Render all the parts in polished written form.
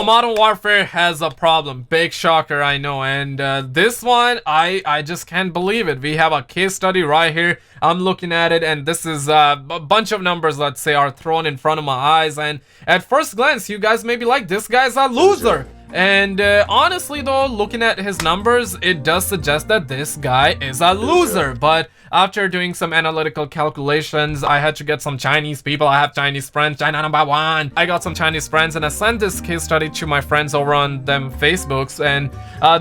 So Modern Warfare has a problem. Big shocker, I know. And this one, I just can't believe it. We have a case study right here. I'm looking at it, and this is a bunch of numbers, let's say, are thrown in front of my eyes. And at first glance, you guys may be like, this guy's a loser. And honestly though, looking at his numbers, it does suggest that this guy is a loser. But after doing some analytical calculations, I had to get some Chinese people. I have Chinese friends, China #1. I got some Chinese friends, and I sent this case study to my friends over on them Facebooks, and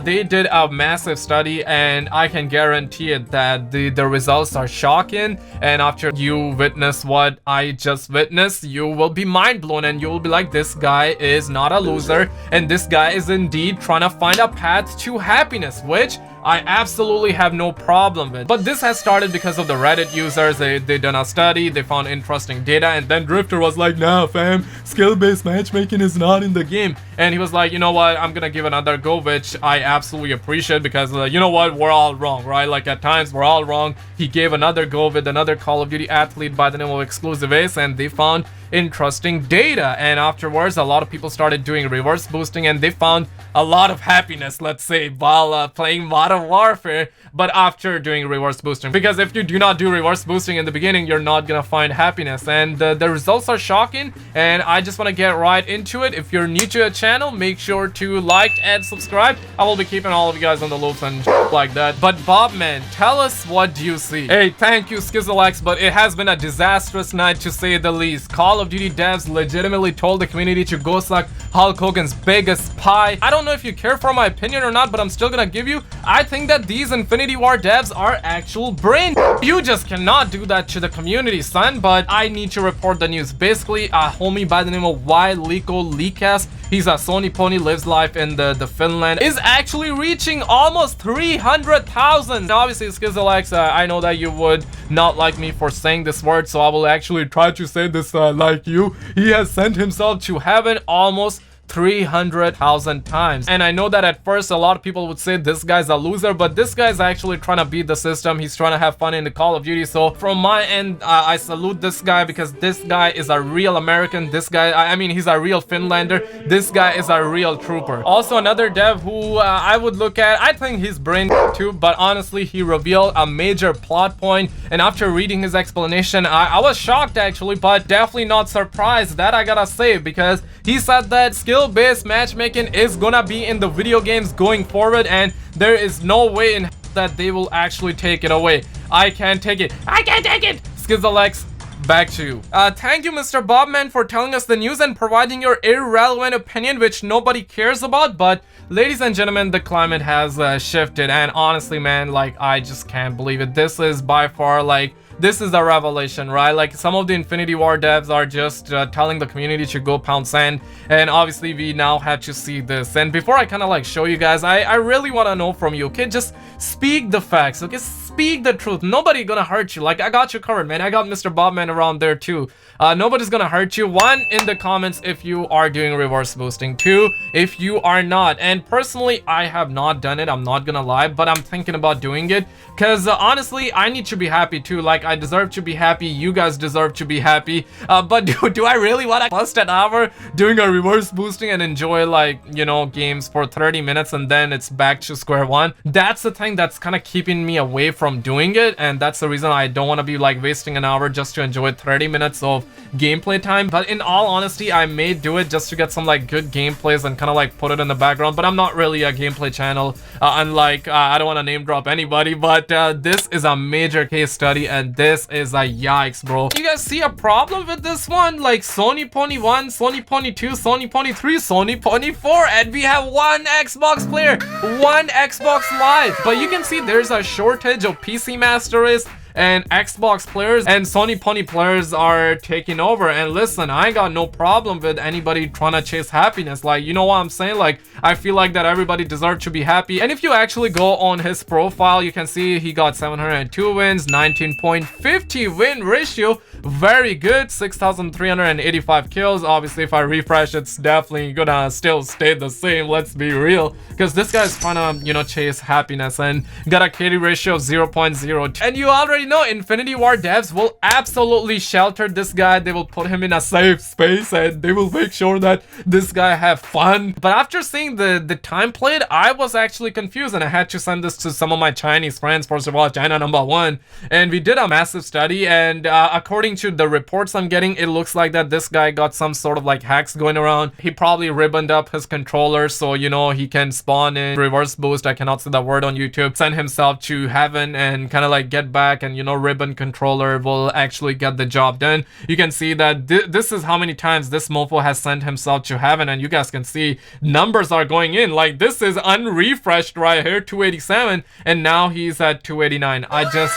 they did a massive study, and I can guarantee it that the results are shocking. And after you witness what I just witnessed, you will be mind blown, and you will be like, this guy is not a loser, and this guy is indeed trying to find a path to happiness, which I absolutely have no problem with. But this has started because of the Reddit users. They done a study, they found interesting data, and then Driftor was like, nah fam, skill-based matchmaking is not in the game. And he was like, you know what, I'm gonna give another go, which I absolutely appreciate, because you know what, we're all wrong, right? Like at times we're all wrong. He gave another go with another Call of Duty athlete by the name of Xclusive Ace, and they found interesting data. And afterwards, a lot of people started doing reverse boosting, and they found a lot of happiness, let's say, while playing Modern Warfare, but after doing reverse boosting. Because if you do not do reverse boosting in the beginning, you're not gonna find happiness. And the results are shocking, and I just want to get right into it. If you're new to the channel, make sure to like and subscribe. I will be keeping all of you guys on the loop and like that. But Bobman, tell us, what do you see? Hey, thank you Skizzlex, but it has been a disastrous night to say the least. Call of Duty devs legitimately told the community to go suck Hulk Hogan's biggest pie. I don't know if you care for my opinion or not, but I'm still gonna give you, I think that these Infinity War devs are actual brain. You just cannot do that to the community, son. But I need to report the news. Basically, a homie by the name of Leakas, he's a Sony pony, lives life in the Finland, is actually reaching almost 300,000. Now obviously Skizzlex, I know that you would not like me for saying this word, so I will actually try to say this like you. He has sent himself to heaven almost 300,000 times. And I know that at first a lot of people would say this guy's a loser, but this guy's actually trying to beat the system. He's trying to have fun in the Call of Duty. So from my end, I salute this guy, because this guy is a real American. This guy, I mean, he's a real Finlander. This guy is a real trooper. Also another dev who I would look at, I think he's brain too, but honestly he revealed a major plot point, and after reading his explanation, I was shocked actually, but definitely not surprised, that I gotta say, because he said that skill-based matchmaking is gonna be in the video games going forward, and there is no way in that they will actually take it away. I can't take it. I can't take it! Skizzlex, back to you. Thank you, Mr. Bobman, for telling us the news and providing your irrelevant opinion, which nobody cares about. But ladies and gentlemen, the climate has shifted, and honestly, man, like, I just can't believe it. This is by far, like, this is a revelation, right? Like, some of the Infinity War devs are just telling the community to go pound sand, and obviously we now have to see this. And before I kind of like show you guys, I really want to know from you, okay? Just speak the facts, okay? Speak the truth. Nobody gonna hurt you. Like, I got you covered, man. I got Mr. Bobman around there too. Nobody's gonna hurt you. One, in the comments if you are doing reverse boosting. Two, if you are not. And personally, I have not done it, I'm not gonna lie, but I'm thinking about doing it, because honestly, I need to be happy too. Like, I deserve to be happy, you guys deserve to be happy, but do I really want to bust an hour doing a reverse boosting and enjoy, like, you know, games for 30 minutes and then it's back to square one? That's the thing that's kind of keeping me away from doing it, and that's the reason I don't want to be like wasting an hour just to enjoy 30 minutes of gameplay time. But in all honesty, I may do it just to get some like good gameplays and kind of like put it in the background. But I'm not really a gameplay channel, unlike I don't want to name drop anybody, but this is a major case study, and this is a yikes, bro. You guys see a problem with this one? Like, Sony Pony 1, Sony Pony 2, Sony Pony 3, Sony Pony 4, and we have one Xbox player, one Xbox Live. But you can see there's a shortage of PC Master Race and Xbox players, and Sony Pony players are taking over. And listen, I ain't got no problem with anybody trying to chase happiness. Like, you know what I'm saying? Like, I feel like that everybody deserves to be happy. And if you actually go on his profile, you can see he got 702 wins, 19.50 win ratio, very good, 6,385 kills. Obviously, if I refresh, it's definitely gonna still stay the same, let's be real, because this guy's trying to, you know, chase happiness, and got a KD ratio of 0.02. And you already already know Infinity Ward devs will absolutely shelter this guy. They will put him in a safe space and they will make sure that this guy have fun. But after seeing the time played, I was actually confused and I had to send this to some of my Chinese friends. First of all, China #1, and we did a massive study, and according to the reports I'm getting, it looks like that this guy got some sort of like hacks going around. He probably ribboned up his controller so you know he can spawn in reverse boost, I cannot say that word on YouTube, send himself to heaven and kind of like get back, and you know ribbon controller will actually get the job done. You can see that this is how many times this mofo has sent himself to heaven, and you guys can see numbers are going in. Like this is unrefreshed right here, 287, and now he's at 289.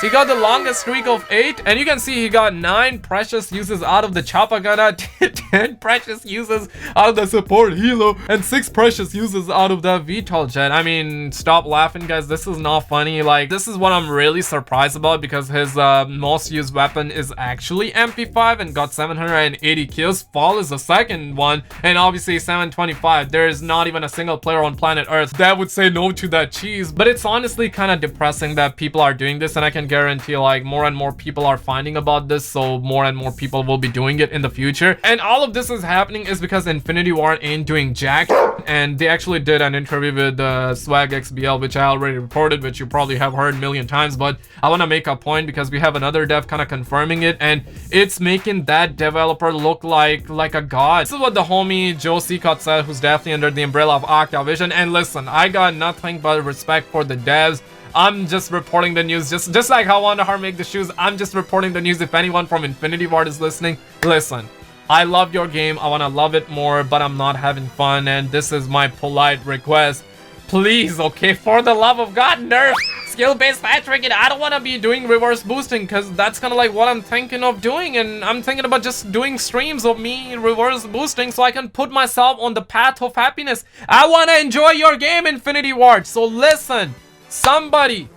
He got the longest streak of 8, and you can see he got 9 precious uses out of the Chapagana, 10 precious uses out of the support Hilo, and 6 precious uses out of the VTOL jet. I mean, stop laughing guys, this is not funny. Like this is what I'm really surprised about, because his most used weapon is actually MP5 and got 780 kills. Fall is the second one, and obviously 725. There is not even a single player on planet Earth that would say no to that cheese. But it's honestly kind of depressing that people are doing this, and I can guarantee like more and more people are finding about this, so more and more people will be doing it in the future. And all of this is happening is because Infinity Ward ain't doing jack, and they actually did an interview with Swag XBL, which I already reported, which you probably have heard a million times, but I want to make a point because we have another dev kind of confirming it, and it's making that developer look like a god. This is what the homie Joe Seacott said, who's definitely under the umbrella of Octavision. And listen, I got nothing but respect for the devs. I'm just reporting the news, just like how Wandahar make the shoes. I'm just reporting the news. If anyone from Infinity Ward is listening, listen, I love your game, I want to love it more, but I'm not having fun, and this is my polite request. Please, okay, for the love of God, nerf skill-based matchmaking. I don't want to be doing reverse boosting, because that's kind of like what I'm thinking of doing, and I'm thinking about just doing streams of me reverse boosting so I can put myself on the path of happiness. I want to enjoy your game, Infinity Ward. So listen, somebody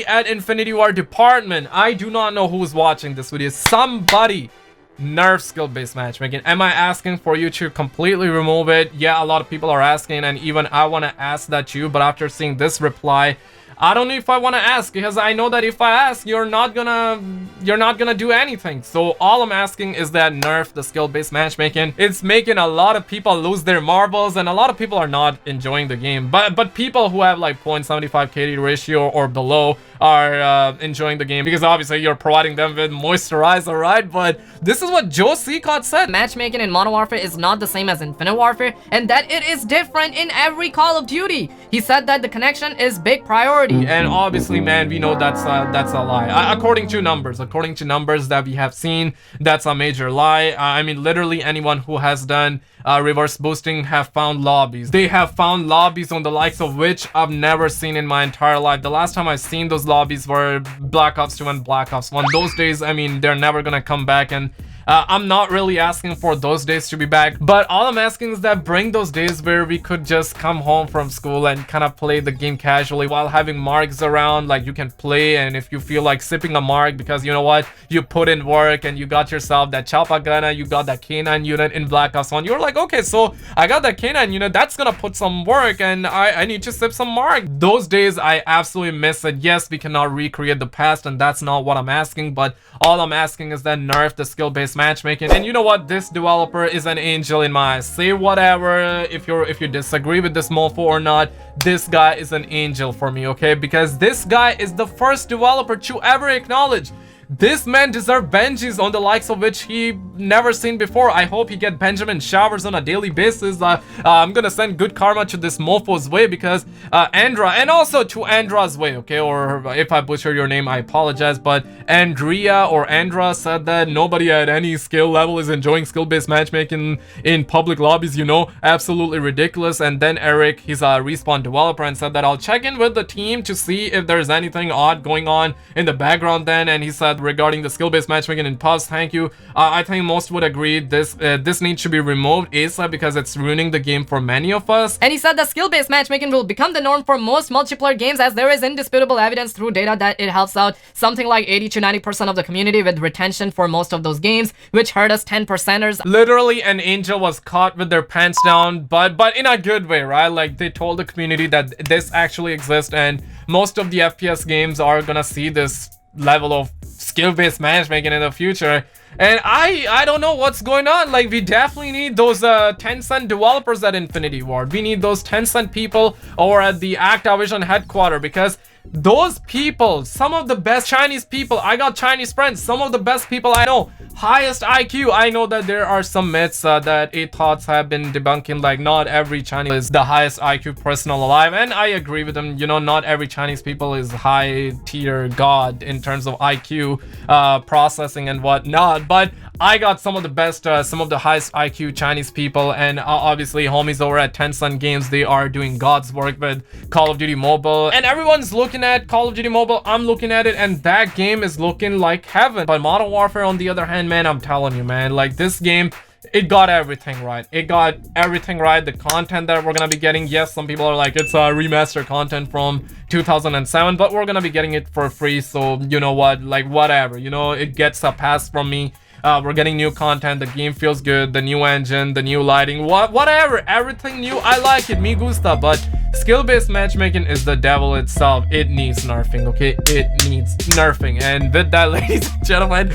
at Infinity Ward department, I do not know who's watching this video, somebody nerf skill-based matchmaking. Am I asking for you to completely remove it? Yeah, a lot of people are asking, and even I want to ask that too, but after seeing this reply, I don't know if I want to ask, because I know that if I ask, you're not gonna do anything. So all I'm asking is that nerf the skill-based matchmaking. It's making a lot of people lose their marbles, and a lot of people are not enjoying the game. But people who have like 0.75 KD ratio or below are enjoying the game, because obviously you're providing them with moisturizer, right? But this is what Joe Seacott said. Matchmaking in Modern Warfare is not the same as Infinite Warfare, and that it is different in every Call of Duty. He said that the connection is big priority. And obviously, man, we know that's a lie. According to numbers that we have seen, that's a major lie. I mean, literally anyone who has done reverse boosting have found lobbies. They have found lobbies on the likes of which I've never seen in my entire life. The last time I've seen those lobbies were Black Ops 2 and Black Ops 1. Those days, I mean, they're never gonna come back, and I'm not really asking for those days to be back, but all I'm asking is that bring those days where we could just come home from school and kind of play the game casually while having marks around. Like, you can play, and if you feel like sipping a mark because you know what, you put in work and you got yourself that Chapagana, you got that K9 unit in Black Ops 1, you're like, okay, so I got that K9 unit, that's gonna put some work, and I need to sip some mark. Those days I absolutely miss it. Yes, we cannot recreate the past, and that's not what I'm asking, but all I'm asking is that nerf the skill-based matchmaking. And you know what, this developer is an angel in my eyes. Say whatever, if you disagree with this mofo or not, this guy is an angel for me, okay? Because this guy is the first developer to ever acknowledge this man deserves Benjis on the likes of which he never seen before. I hope he get Benjamin showers on a daily basis. I'm gonna send good karma to this mofo's way, because Andra, and also to Andra's way, okay? Or if I butcher your name, I apologize, but Andrea or Andra said that nobody at any skill level is enjoying skill-based matchmaking in public lobbies, you know? Absolutely ridiculous. And then Eric, he's a Respawn developer, and said that I'll check in with the team to see if there's anything odd going on in the background then, and he said regarding the skill-based matchmaking in pubs, thank you. I think most would agree this needs to be removed ASAP, because it's ruining the game for many of us. And he said that skill-based matchmaking will become the norm for most multiplayer games, as there is indisputable evidence through data that it helps out something like 80 to 90% of the community with retention for most of those games, which hurt us 10%ers. Literally, an angel was caught with their pants down, but in a good way, right? Like, they told the community that this actually exists, and most of the FPS games are gonna see this level of skill-based matchmaking in the future. And I don't know what's going on. Like, we definitely need those Tencent developers at Infinity Ward. We need those Tencent people over at the Activision headquarters, because those people, some of the best Chinese people, I got Chinese friends, some of the best people I know, highest IQ. I know that there are some myths that Thoughts have been debunking, like not every Chinese is the highest IQ person alive, and I agree with them. You know, not every Chinese people is high tier god in terms of IQ processing and whatnot, but I got some of the best, some of the highest IQ Chinese people, and obviously homies over at Tencent Games, they are doing God's work with Call of Duty Mobile, and everyone's looking at Call of Duty Mobile. I'm looking at it, and that game is looking like heaven. But Modern Warfare, on the other hand, man, I'm telling you, man, like this game, it got everything right. It got everything right. The content that we're gonna be getting, yes, some people are like, it's a remastered content from 2007, but we're gonna be getting it for free, so you know what, like whatever, you know, it gets a pass from me. We're getting new content, the game feels good, the new engine, the new lighting, whatever, everything new. I like it, me gusta, but skill-based matchmaking is the devil itself. It needs nerfing, okay? It needs nerfing. And with that, ladies and gentlemen,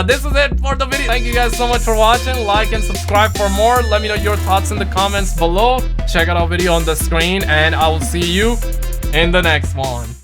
this is it for the video. Thank you guys so much for watching. Like and subscribe for more. Let me know your thoughts in the comments below. Check out our video on the screen, and I will see you in the next one.